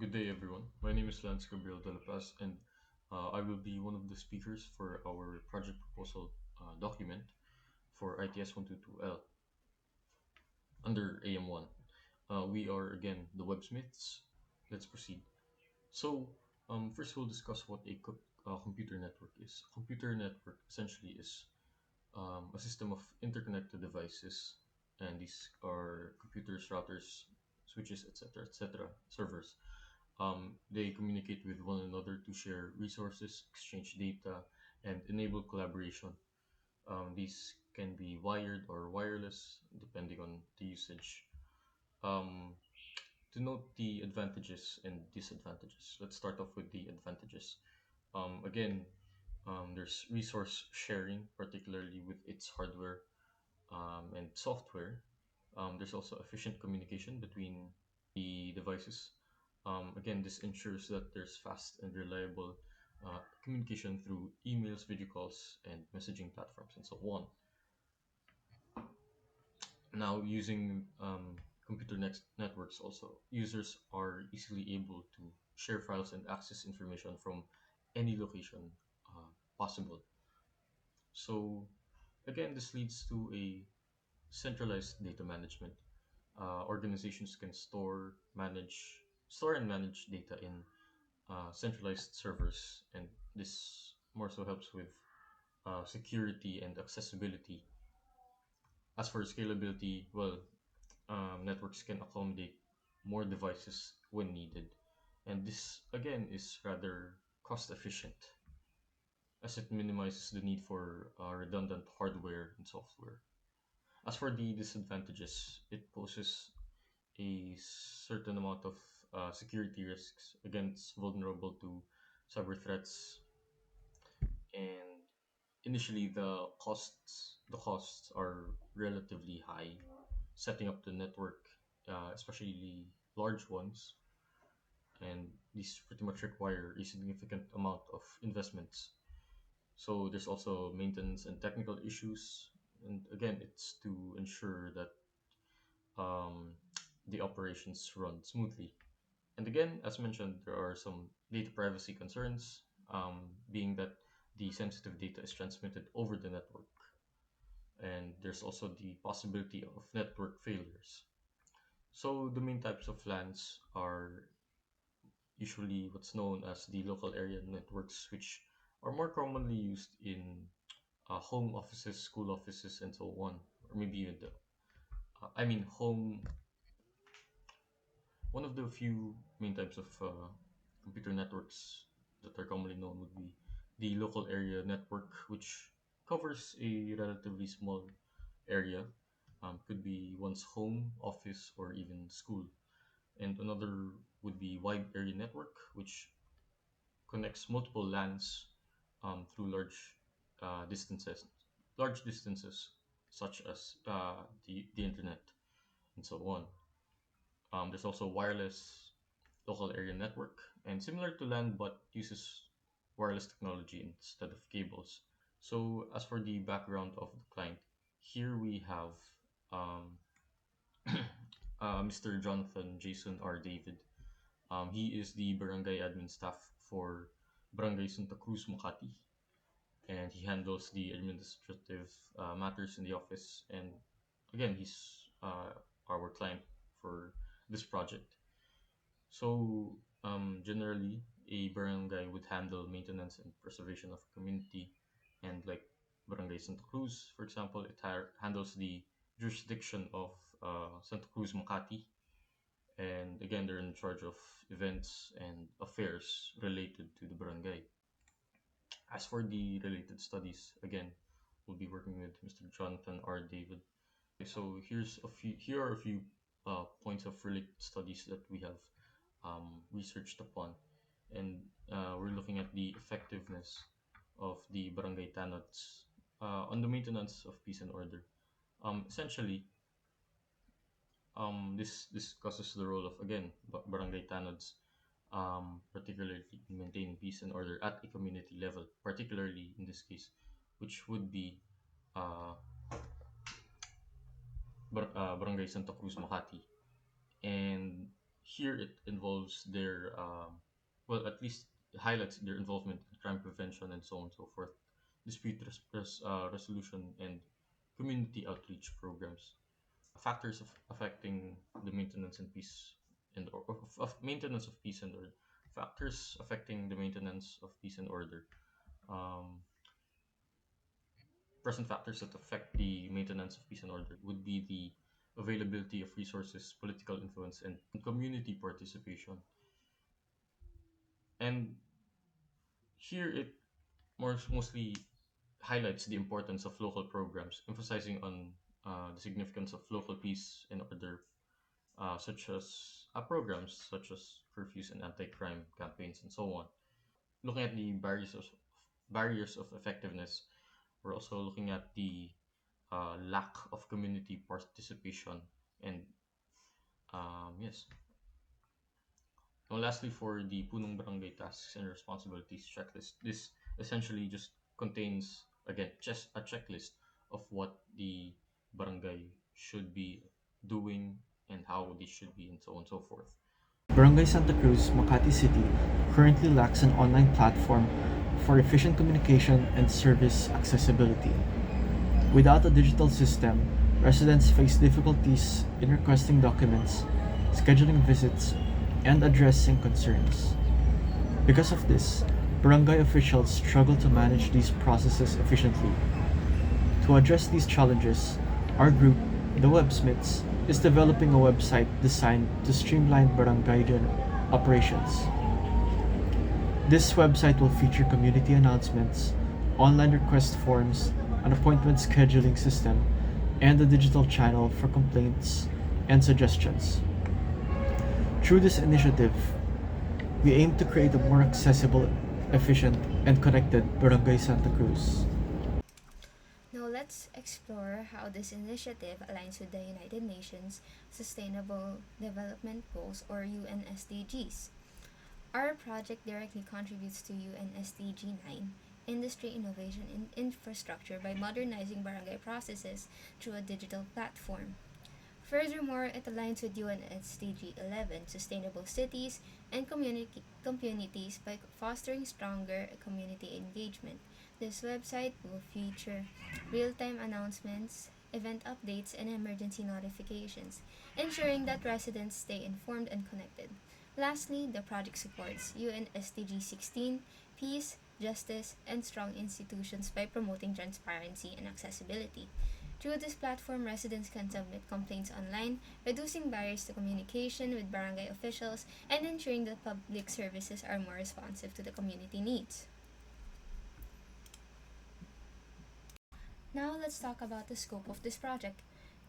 Good day, everyone. My name is Lance Gabriel de la Paz, and I will be one of the speakers for our project proposal document for ITS122L under AM1. We are again the Websmiths. Let's proceed. So, first we'll discuss what a computer network is. A computer network essentially is a system of interconnected devices, and these are computers, routers, switches, etc., servers. They communicate with one another to share resources, exchange data, and enable collaboration. These can be wired or wireless, depending on the usage. Um, to note the advantages and disadvantages, let's start off with the advantages. Again, there's resource sharing, particularly with its hardware and software. There's also efficient communication between the devices. Again, this ensures that there's fast and reliable communication through emails, video calls, and messaging platforms, and so on. Now, using networks, also, users are easily able to share files and access information from any location uh, possible. So, again, this leads to a centralized data management. Organizations can store and manage data in centralized servers, and this more so helps with security and accessibility. As for scalability, well, networks can accommodate more devices when needed, and this again is rather cost efficient as it minimizes the need for redundant hardware and software. As for the disadvantages, it poses a certain amount of security risks. Again, it's vulnerable to cyber threats, and initially the costs are relatively high. Setting up the network, especially large ones, and these pretty much require a significant amount of investments. So there's also maintenance and technical issues, and again, it's to ensure that um, the operations run smoothly. And again, as mentioned, there are some data privacy concerns, being that the sensitive data is transmitted over the network, and there's also the possibility of network failures. So the main types of LANs are usually what's known as the local area networks, which are more commonly used in home offices, school offices, and so on, or maybe even I mean, home. One of the few main types of computer networks that are commonly known would be the local area network, which covers a relatively small area. Could be one's home, office, or even school. And another would be wide area network, which connects multiple LANs through distances, large distances, such as the internet and so on. There's also wireless local area network, and similar to LAN but uses wireless technology instead of cables. So as for the background of the client, here we have um, Mr. Jonathan Jason R. David. He is the barangay admin staff for Barangay Santa Cruz, Makati, and he handles the administrative matters in the office. And again, he's our client for this project. So, generally, a barangay would handle maintenance and preservation of community, and like Barangay Santa Cruz, for example, handles the jurisdiction of Santa Cruz, Makati, and again, they're in charge of events and affairs related to the barangay. As for the related studies, again, we'll be working with Mr. Jonathan R. David. Okay, so here are a few points of related studies that we have researched upon, and we're looking at the effectiveness of the barangay tanods on the maintenance of peace and order. Essentially, this discusses the role of again barangay tanods, particularly in maintaining peace and order at a community level, particularly in this case, which would be uh, Barangay Santa Cruz, Makati. And Here it involves their, well, at least it highlights their involvement in crime prevention and so on and so forth, resolution, and community outreach programs. Factors affecting the maintenance and peace and of maintenance of peace and order. Factors affecting the maintenance of peace and order. Um, Present factors that affect the maintenance of peace and order would be the availability of resources, political influence, and community participation. And here it mostly highlights the importance of local programs, emphasizing on the significance of local peace and order, such as programs such as curfews and anti-crime campaigns and so on. Looking at the barriers of effectiveness, we're also looking at the lack of community participation and yes. And lastly, for the Punong Barangay tasks and responsibilities checklist, this essentially just contains, again, just a checklist of what the barangay should be doing and how they should be, and so on and so forth. Barangay Santa Cruz, Makati City currently lacks an online platform for efficient communication and service accessibility. Without a digital system, residents face difficulties in requesting documents, scheduling visits, and addressing concerns. Because of this, barangay officials struggle to manage these processes efficiently. To address these challenges, our group, the Websmiths, is developing a website designed to streamline barangay operations. This website will feature community announcements, online request forms, an appointment scheduling system, and a digital channel for complaints and suggestions. Through this initiative, we aim to create a more accessible, efficient, and connected Barangay Santa Cruz. Now let's explore how this initiative aligns with the United Nations Sustainable Development Goals, or UN SDGs. Our project directly contributes to UN SDG 9, Industry Innovation in Infrastructure, by modernizing barangay processes through a digital platform. Furthermore, it aligns with UN SDG 11, Sustainable Cities and Communities, by fostering stronger community engagement. This website will feature real-time announcements, event updates, and emergency notifications, ensuring that residents stay informed and connected. Lastly, the project supports UN SDG 16, peace, justice, and strong institutions, by promoting transparency and accessibility. Through this platform, residents can submit complaints online, reducing barriers to communication with barangay officials and ensuring that public services are more responsive to the community needs. Now let's talk about the scope of this project.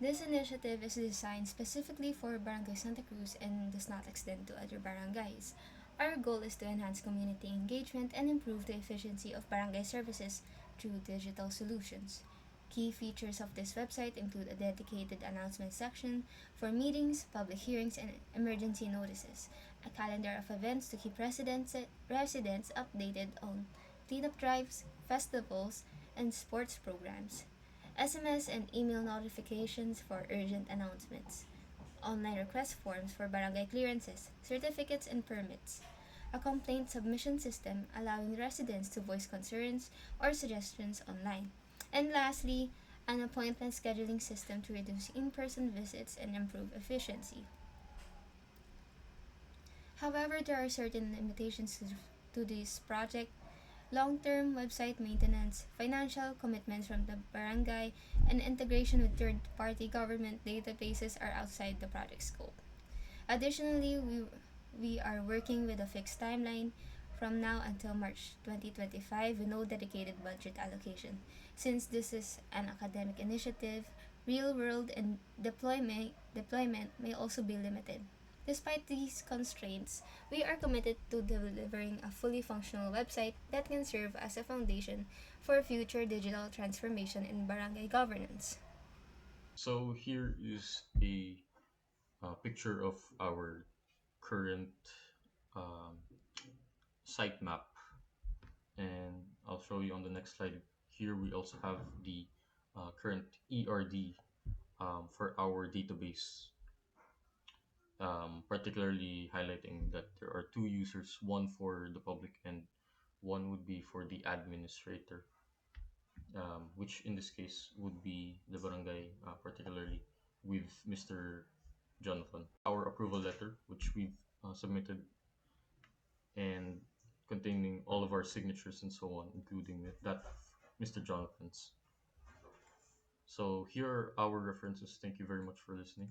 This initiative is designed specifically for Barangay Santa Cruz and does not extend to other barangays. Our goal is to enhance community engagement and improve the efficiency of barangay services through digital solutions. Key features of this website include a dedicated announcement section for meetings, public hearings, and emergency notices, a calendar of events to keep residents updated on cleanup drives, festivals, and sports programs, SMS and email notifications for urgent announcements, online request forms for barangay clearances, certificates, and permits, a complaint submission system allowing residents to voice concerns or suggestions online, and lastly, an appointment scheduling system to reduce in person visits and improve efficiency. However, there are certain limitations to this project: long term website maintenance, financial commitments from the barangay, and integration with third party government databases are outside the project scope. Additionally, we are working with a fixed timeline from now until March 2025 with no dedicated budget allocation. Since this is an academic initiative, real world and deployment may also be limited. Despite these constraints, we are committed to delivering a fully functional website that can serve as a foundation for future digital transformation in barangay governance. So here is a picture of our current um, site map, and I'll show you on the next slide. Here we also have the current ERD for our database. particularly highlighting that there are two users, one for the public and one would be for the administrator, which in this case would be the barangay, particularly with Mr. Jonathan. Our approval letter, which we've submitted and containing all of our signatures and so on, including that of Mr. Jonathan's. So here are our references. Thank you very much for listening.